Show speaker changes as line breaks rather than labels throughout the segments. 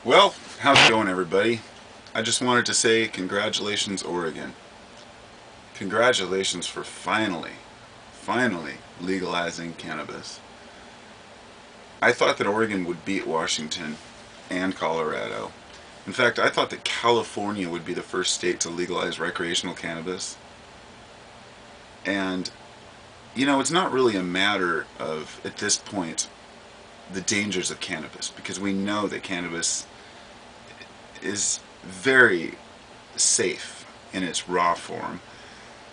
Well, how's it going, everybody? I just wanted to say congratulations, Oregon. Congratulations for finally legalizing cannabis. I thought that Oregon would beat Washington and Colorado. In fact, I thought that California would be the first state to legalize recreational cannabis. And, it's not really a matter of, at this point, the dangers of cannabis, because we know that cannabis is very safe in its raw form.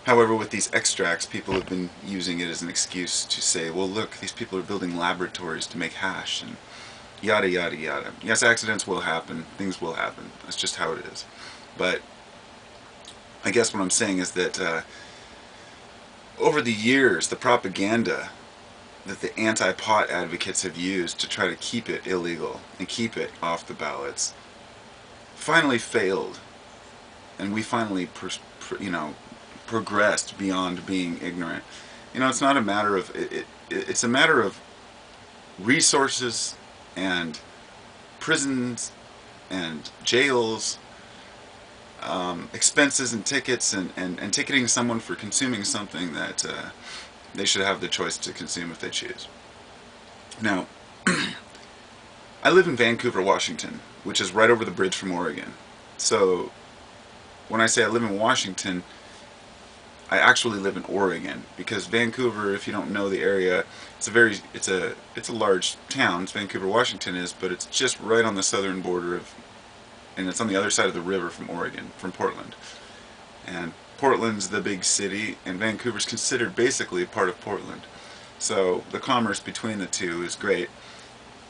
However, with these extracts, people have been using it as an excuse to say, well, look, these people are building laboratories to make hash and yada, yada, yada. Yes, accidents will happen. Things will happen. That's just how it is. But I guess what I'm saying is that over the years, the propaganda that the anti-pot advocates have used to try to keep it illegal and keep it off the ballots finally failed. And we finally, progressed beyond being ignorant. It's not a matter of it's a matter of resources and prisons and jails, expenses and tickets, and ticketing someone for consuming something that they should have the choice to consume if they choose. Now, I live in Vancouver, Washington, which is right over the bridge from Oregon. So when I say I live in Washington, I actually live in Oregon, because Vancouver, if you don't know the area, it's a large town. Vancouver, Washington is, but it's just right on the southern border of, and it's on the other side of the river from Oregon, from Portland. And Portland's the big city, and Vancouver's considered basically a part of Portland. So the commerce between the two is great.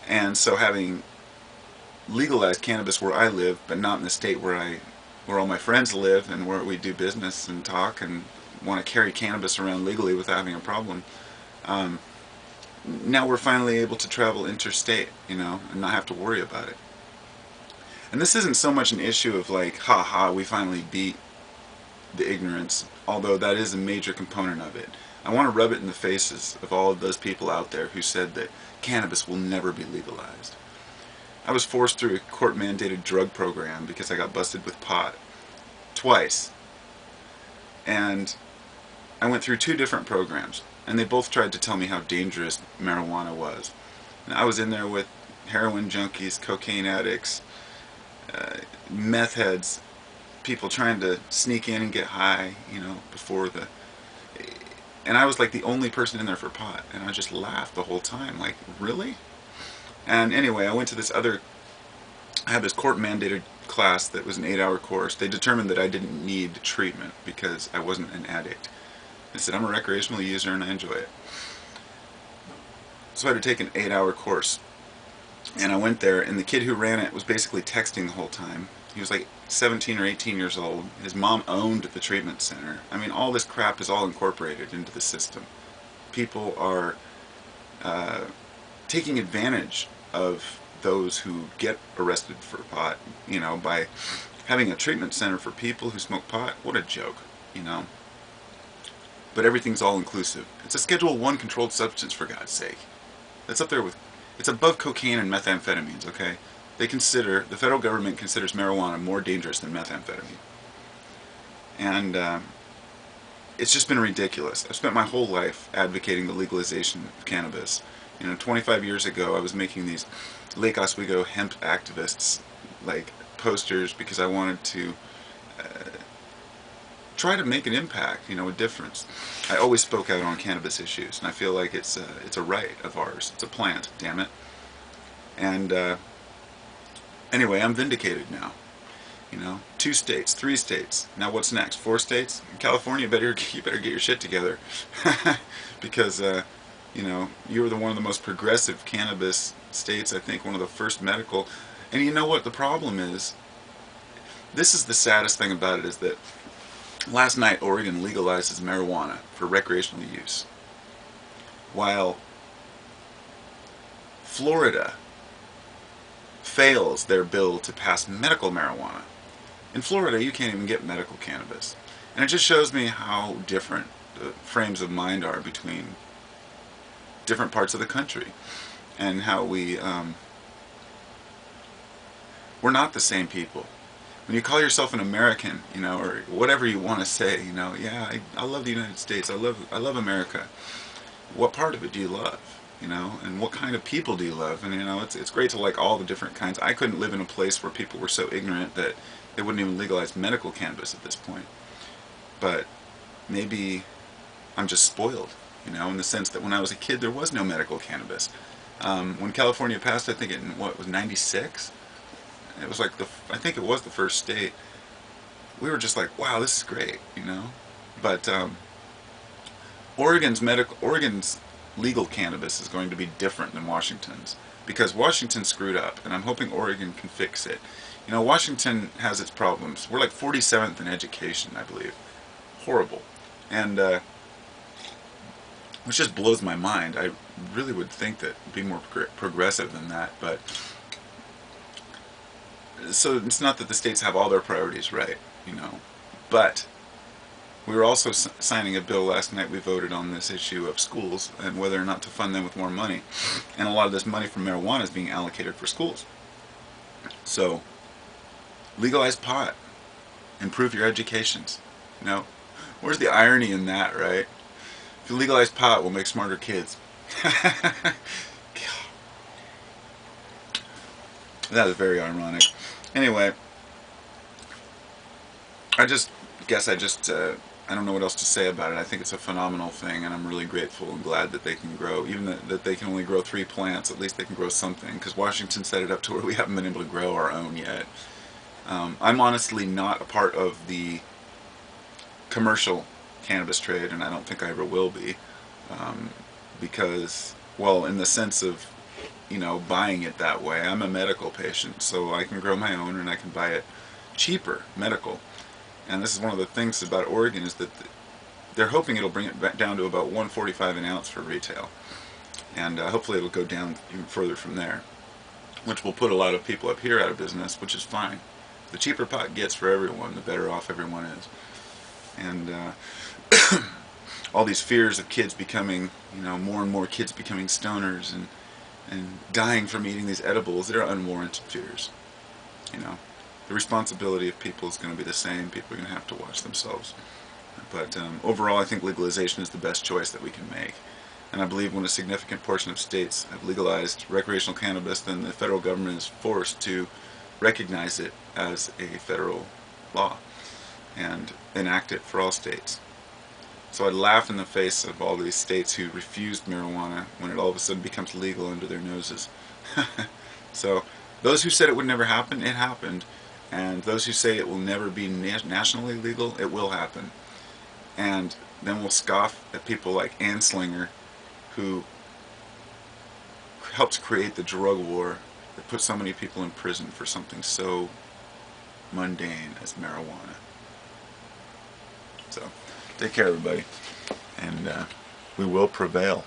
And so having legalized cannabis where I live, but not in the state where all my friends live and where we do business and talk and want to carry cannabis around legally without having a problem. Um, Now we're finally able to travel interstate, and not have to worry about it. And this isn't so much an issue of like, ha ha, we finally beat the ignorance, although that is a major component of it. I want to rub it in the faces of all of those people out there who said that cannabis will never be legalized. I was forced through a court-mandated drug program because I got busted with pot twice. And I went through two different programs, and they both tried to tell me how dangerous marijuana was. And I was in there with heroin junkies, cocaine addicts, meth heads, people trying to sneak in and get high, before the... And I was like the only person in there for pot, and I just laughed the whole time, like, really? And anyway, I had this court-mandated class that was an 8-hour course. They determined that I didn't need treatment because I wasn't an addict. They said, I'm a recreational user and I enjoy it. So I had to take an 8-hour course. And I went there, and the kid who ran it was basically texting the whole time. He was like 17 or 18 years old. His mom owned the treatment center. I mean, all this crap is all incorporated into the system. People are taking advantage of those who get arrested for pot, by having a treatment center for people who smoke pot. What a joke, But everything's all inclusive. It's a Schedule 1 controlled substance, for God's sake. That's up there with, it's above cocaine and methamphetamines, okay? The federal government considers marijuana more dangerous than methamphetamine. And it's just been ridiculous. I've spent my whole life advocating the legalization of cannabis. 25 years ago, I was making these Lake Oswego hemp activists, like, posters, because I wanted to try to make an impact, a difference. I always spoke out on cannabis issues, and I feel like it's a right of ours. It's a plant, damn it. And anyway, I'm vindicated now. 2 states, 3 states. Now what's next? 4 states? California, you better get your shit together, because you were one of the most progressive cannabis states. I think one of the first medical. And you know what the problem is? This is the saddest thing about it, is that last night Oregon legalizes marijuana for recreational use, while Florida fails their bill to pass medical marijuana. In Florida, you can't even get medical cannabis. And it just shows me how different the frames of mind are between different parts of the country, and how we we're not the same people. When you call yourself an American, you know, or whatever you want to say, you know, yeah, I love the United States. I love America. What part of it do you love? You know, and what kind of people do you love? And you know, it's great to like all the different kinds. I couldn't live in a place where people were so ignorant that they wouldn't even legalize medical cannabis at this point. But maybe I'm just spoiled, you know, in the sense that when I was a kid there was no medical cannabis. When California passed, I think in what was '96. It was like I think it was the first state. We were just like, wow, this is great, you know. But Oregon's legal cannabis is going to be different than Washington's, because Washington screwed up, and I'm hoping Oregon can fix it. You know, Washington has its problems. We're like 47th in education, I believe. Horrible. And which just blows my mind. I really would think that it'd be more progressive than that, but so it's not that the states have all their priorities right, you know, but we were also signing a bill last night. We voted on this issue of schools and whether or not to fund them with more money, and a lot of this money from marijuana is being allocated for schools. So legalize pot, improve your educations. You know, where's the irony in that, right? If you legalize pot, we'll make smarter kids. That is very ironic. Anyway, I don't know what else to say about it. I think it's a phenomenal thing, and I'm really grateful and glad that they can grow. Even that they can only grow 3 plants, at least they can grow something, because Washington set it up to where we haven't been able to grow our own yet. I'm honestly not a part of the commercial cannabis trade, and I don't think I ever will be, because, well, in the sense of, you know, buying it that way. I'm a medical patient, so I can grow my own and I can buy it cheaper, medical. And this is one of the things about Oregon, is that they're hoping it'll bring it back down to about $1.45 an ounce for retail, and hopefully it'll go down even further from there, which will put a lot of people up here out of business, which is fine. The cheaper pot gets for everyone, the better off everyone is. And all these fears of kids becoming, you know, more and more kids becoming stoners and dying from eating these edibles, they're unwarranted fears. You know, the responsibility of people is going to be the same. People are going to have to watch themselves. But overall, I think legalization is the best choice that we can make. And I believe when a significant portion of states have legalized recreational cannabis, then the federal government is forced to recognize it as a federal law and enact it for all states. So I'd laugh in the face of all these states who refused marijuana when it all of a sudden becomes legal under their noses. So those who said it would never happen, it happened. And those who say it will never be nationally legal, it will happen. And then we'll scoff at people like Anslinger, who helped create the drug war that put so many people in prison for something so mundane as marijuana. So, take care, everybody, and we will prevail.